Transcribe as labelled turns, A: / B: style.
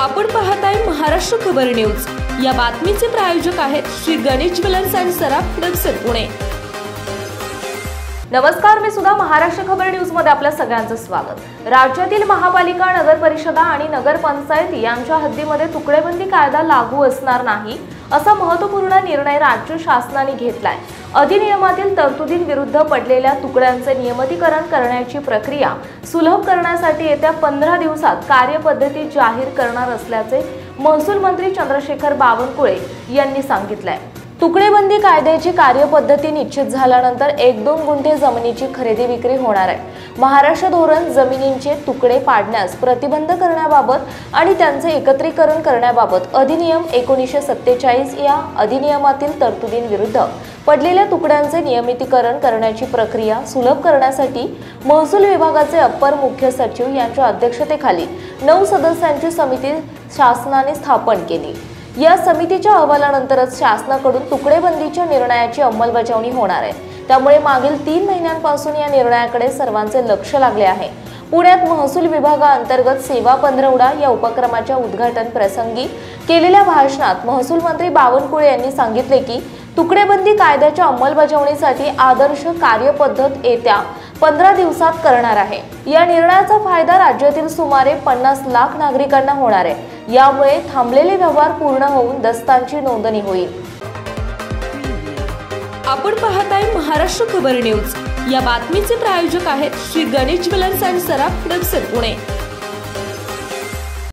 A: आपण पाहताय महाराष्ट्र खबर न्यूज। या बातमीचे प्रायोजक आहेत श्री गणेश ज्वेलर्स अँड सराफ दक्षिण पुणे। नमस्कार, मी सुद्धा महाराष्ट्र खबर न्यूज मध्ये आपल्या सगळ्यांचं स्वागत। राज्यातील महापालिका, नगर परिषदा आणि नगर पंचायत यांच्या हद्दीमध्ये तुकडेबंदी कायदा लागू असणार नाही असा महत्त्वपूर्ण निर्णय राज्य शासनाने घेतलाय। अधिनियमातील तरतुदींविरुद्ध पडलेल्या तुकड्यांचे नियमितीकरण करण्याची प्रक्रिया सुलभ करण्यासाठी येत्या 15 दिवसात कार्यपद्धती जाहीर करणार असल्याचे महसूल मंत्री चंद्रशेखर बावनकुळे यांनी सांगितले। तुकडेबंदी कायद्याची कार्यपद्धती निश्चित झाल्यानंतर 1-2 गुंठे जमिनीची खरेदी विक्री होणार आहे। महाराष्ट्र धोरण जमिनींचे तुकडे पाडण्यास प्रतिबंध करण्याबाबत आणि त्यांचे एकत्रीकरण करण्याबाबत अधिनियम 1947 या अधिनियमातील तरतुदींविरुद्ध पडलेल्या तुकड्यांचे नियमितीकरण करण्याची प्रक्रिया सुलभ करण्यासाठी महसूल विभागाचे अप्पर मुख्य सचिव यांच्या अध्यक्षतेखाली 9 सदस्यांची समिती शासनाने स्थापन केली। या समितीच्या अहवालानंतरच शासनाकडून तुकडेबंदीच्या निर्णयाची अंमलबजावणी होणार आहे। त्यामुळे मागील 3 महिन्यांपासून या निर्णयाकडे सर्वांचे लक्ष लागले आहे। पुण्यात महसूल विभागाअंतर्गत सेवा पंधरवडा या उपक्रमाच्या उद्घाटन प्रसंगी केलेल्या भाषणात महसूल मंत्री बावनकुळे यांनी सांगितले की तुकडेबंदी कायद्याच्या अंमलबजावणीसाठी आदर्श कार्यपद्धत येत्या 15 दिवसात करणार आहे। या निर्णयाचा फायदा राज्यातील सुमारे 50 लाख नागरिकांना होणार आहे। यामुळे थांबलेले व्यवहार पूर्ण होऊन दस्तांची नोंदणी होईल। आपण पाहताय महाराष्ट्र खबर न्यूज। या बातमीचे प्रायोजक आहेत श्री गणेश ज्वेलर्स अँड सराफ दक्षिण पुणे।